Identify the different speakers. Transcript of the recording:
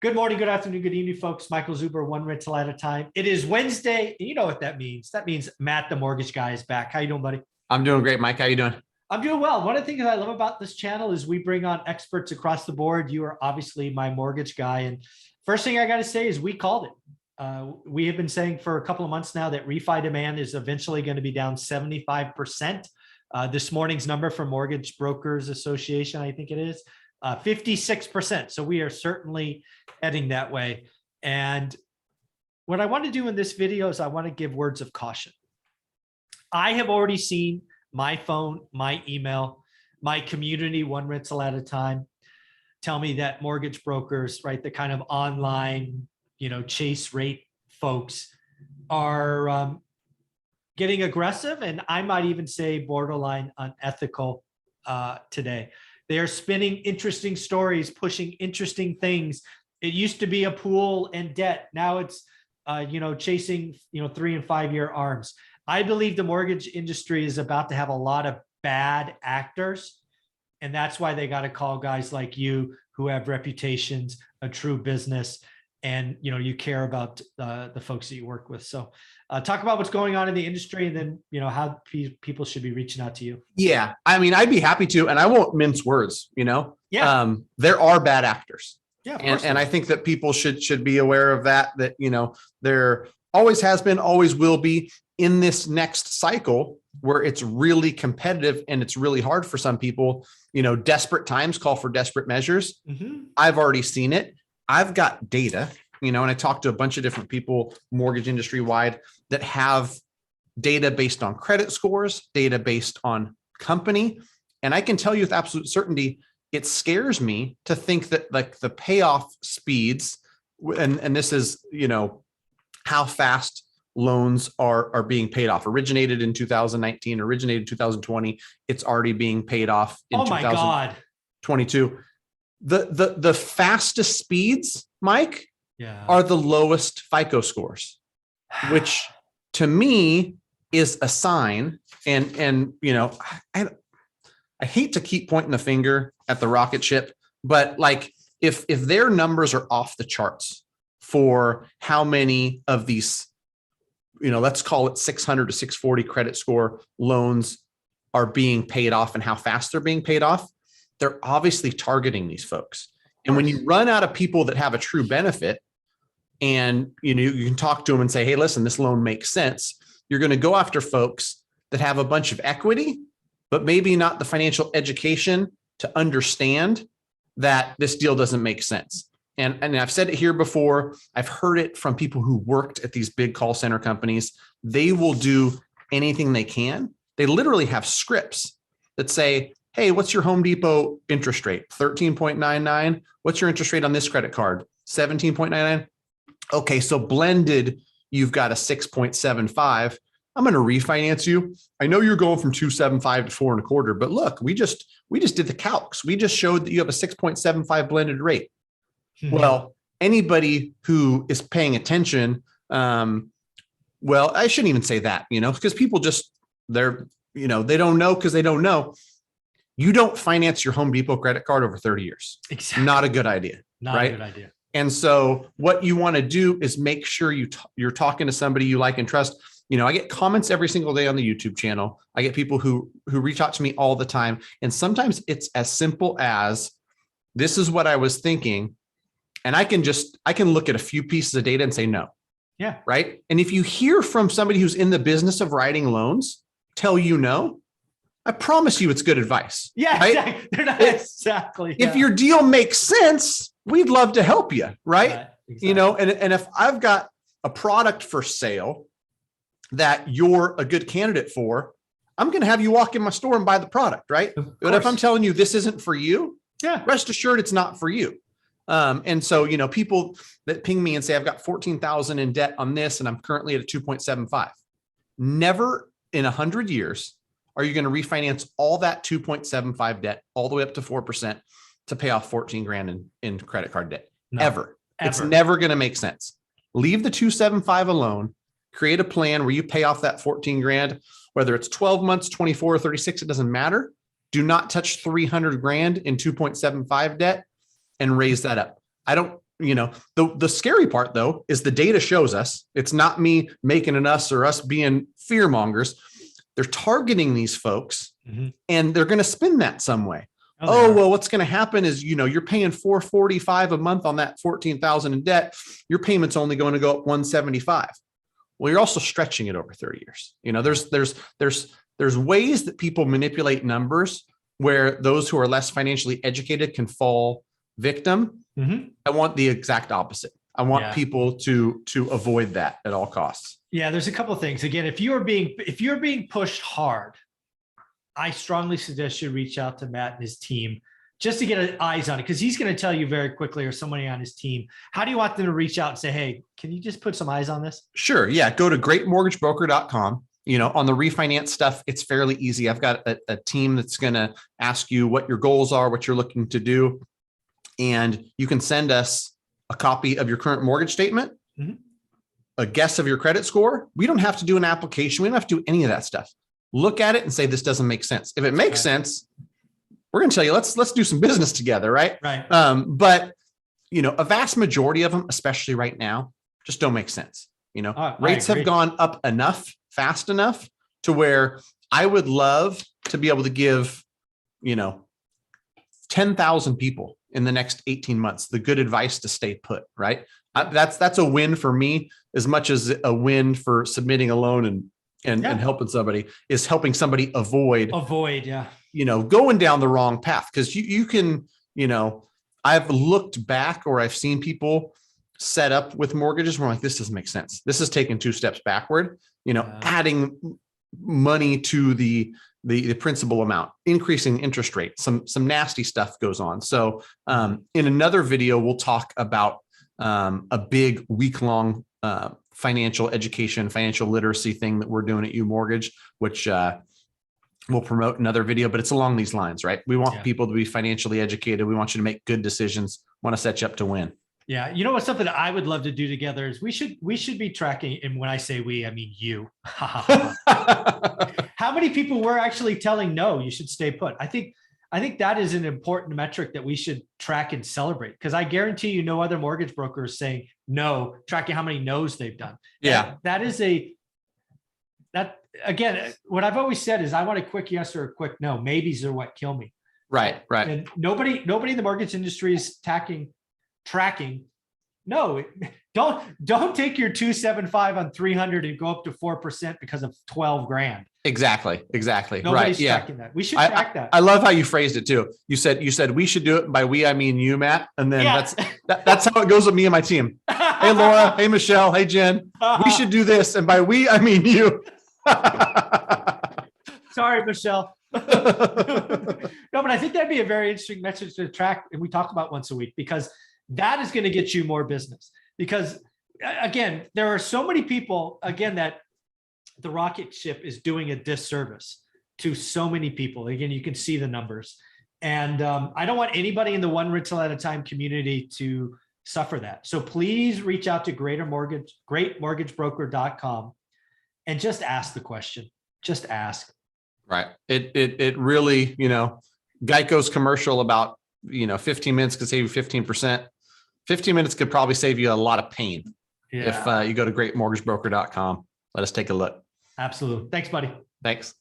Speaker 1: Good morning, good afternoon, good evening, folks. Michael Zuber, one rental at a time. It is Wednesday, and you know what that means. That means Matt, the mortgage guy, is back. How you doing, buddy?
Speaker 2: I'm doing great, Mike. How you doing?
Speaker 1: I'm doing well. One of the things that I love about this channel is we bring on experts across the board. You are obviously my mortgage guy. And first thing I got to say is we called it. We have been saying for a couple of months now that refi demand is eventually going to be down 75%. This morning's number from Mortgage Brokers Association, I think it is, 56%. So we are certainly heading that way. And what I want to do in this video is I want to give words of caution. I have already seen my phone, my email, my community, one rental at a time, tell me that mortgage brokers, right, the kind of online, chase rate folks are getting aggressive, and I might even say borderline unethical today. They are spinning interesting stories, pushing interesting things. It used to be a pool and debt. Now it's, chasing, 3 and 5 year arms. I believe the mortgage industry is about to have a lot of bad actors. And that's why they got to call guys like you who have reputations, a true business, and, you care about the folks that you work with. So talk about what's going on in the industry, and then, how people should be reaching out to you.
Speaker 2: Yeah. I mean, I'd be happy to, and I won't mince words,
Speaker 1: Yeah.
Speaker 2: There are bad actors.
Speaker 1: Yeah.
Speaker 2: And I think that people should be aware of that, there always has been, always will be in this next cycle where it's really competitive and it's really hard for some people. Desperate times call for desperate measures.
Speaker 1: Mm-hmm.
Speaker 2: I've already seen it. I've got data, and I talked to a bunch of different people, mortgage industry wide, that have data based on credit scores, data based on company. And I can tell you with absolute certainty, it scares me to think that like the payoff speeds, and this is, how fast loans are being paid off. Originated in 2019, originated in 2020. It's already being paid off in 2022. The fastest speeds, Mike, are the lowest FICO scores, which to me is a sign. And I hate to keep pointing the finger at the rocket ship, but like if their numbers are off the charts for how many of these, let's call it 600 to 640 credit score loans are being paid off and how fast they're being paid off, they're obviously targeting these folks. And when you run out of people that have a true benefit, and you can talk to them and say, hey, listen, this loan makes sense, you're going to go after folks that have a bunch of equity, but maybe not the financial education to understand that this deal doesn't make sense. And I've said it here before, I've heard it from people who worked at these big call center companies. They will do anything they can. They literally have scripts that say, hey, what's your Home Depot interest rate? 13.99. What's your interest rate on this credit card? 17.99. Okay, so blended, you've got a 6.75. I'm going to refinance you. I know you're going from 2.75 to 4.25, but look, we just did the calcs. We just showed that you have a 6.75 blended rate. Mm-hmm. Well, anybody who is paying attention, well, I shouldn't even say that, because people just, they don't know because they don't know. You don't finance your Home Depot credit card over 30 years. Exactly. Not a good idea.
Speaker 1: Not a good idea.
Speaker 2: And so what you want to do is make sure you're talking to somebody you like and trust. I get comments every single day on the YouTube channel. I get people who reach out to me all the time. And sometimes it's as simple as, this is what I was thinking. And I can look at a few pieces of data and say, no.
Speaker 1: Yeah.
Speaker 2: Right. And if you hear from somebody who's in the business of writing loans, tell you no, I promise you it's good advice.
Speaker 1: Yeah,
Speaker 2: right?
Speaker 1: Exactly.
Speaker 2: If your deal makes sense, we'd love to help you. Right. Exactly. And if I've got a product for sale that you're a good candidate for, I'm going to have you walk in my store and buy the product. Right. But if I'm telling you this isn't for you, rest assured it's not for you. And so, people that ping me and say, I've got 14,000 in debt on this, and I'm currently at a 2.75. Never in 100 years are you going to refinance all that 2.75 debt all the way up to 4% to pay off 14 grand in credit card debt. No, ever. It's never going to make sense. Leave the 2.75 alone, create a plan where you pay off that 14 grand, whether it's 12 months, 24 or 36, it doesn't matter. Do not touch 300 grand in 2.75 debt and raise that up. I don't the scary part though, is the data shows us, it's not me making an us or us being fear mongers. They're targeting these folks and they're going to spend that some way. Oh, well, what's going to happen is, you're paying $445 a month on that 14,000 in debt. Your payment's only going to go up 175. Well, you're also stretching it over 30 years. There's ways that people manipulate numbers where those who are less financially educated can fall victim. I want the exact opposite. I want people to avoid that at all costs. Yeah,
Speaker 1: there's a couple of things. Again, if you're being pushed hard, I strongly suggest you reach out to Matt and his team just to get eyes on it, because he's going to tell you very quickly, or somebody on his team. How do you want them to reach out and say, hey, can you just put some eyes on this?
Speaker 2: Sure. Yeah. Go to greatmortgagebroker.com. On the refinance stuff, it's fairly easy. I've got a team that's going to ask you what your goals are, what you're looking to do. And you can send us a copy of your current mortgage statement, a guess of your credit score. We don't have to do an application. We don't have to do any of that stuff. Look at it and say, this doesn't make sense. If it makes sense, we're going to tell you, let's do some business together. Right. But a vast majority of them, especially right now, just don't make sense. Rates have gone up enough, fast enough to where I would love to be able to give, 10,000 people in the next 18 months, the good advice to stay put. Right. That's a win for me, as much as a win for submitting a loan and helping somebody is helping somebody avoid going down the wrong path. Cause you can, I've looked back, or I've seen people set up with mortgages where I'm like, this doesn't make sense. This is taking 2 steps backward, adding money to the principal amount, increasing interest rate, some nasty stuff goes on. So in another video, we'll talk about a big week-long financial education, financial literacy thing that we're doing at UMortgage, which we'll promote another video, but it's along these lines, right? We want people to be financially educated. We want you to make good decisions. Want to set you up to win.
Speaker 1: Yeah. What's something I would love to do together is we should be tracking. And when I say we, I mean you. How many people we're actually telling, no, you should stay put. I think that is an important metric that we should track and celebrate, because I guarantee you no other mortgage broker is saying no, tracking how many no's they've done.
Speaker 2: Yeah.
Speaker 1: Again, what I've always said is I want a quick yes or a quick no. Maybes are what kill me.
Speaker 2: Right.
Speaker 1: And nobody in the mortgage industry is tracking. No, don't take your 275 on 300 and go up to 4% because of 12 grand.
Speaker 2: Exactly.
Speaker 1: Nobody's tracking that. We should track that.
Speaker 2: I love how you phrased it too. You said we should do it. By we, I mean you, Matt. And then that's how it goes with me and my team. Hey, Laura. Hey, Michelle. Hey, Jen. We should do this. And by we, I mean you.
Speaker 1: Sorry, Michelle. No, but I think that'd be a very interesting message to track, and we talk about once a week, because that is going to get you more business. Because again, there are so many people, that the rocket ship is doing a disservice to so many people. Again, you can see the numbers, and I don't want anybody in the one rental at a time community to suffer that. So please reach out to greatmortgagebroker.com and just ask the question. Just ask.
Speaker 2: Right. It really, Geico's commercial about, 15 minutes could save you 15%. 15 minutes could probably save you a lot of pain. If you go to greatmortgagebroker.com. Let us take a look.
Speaker 1: Absolutely. Thanks, buddy.
Speaker 2: Thanks.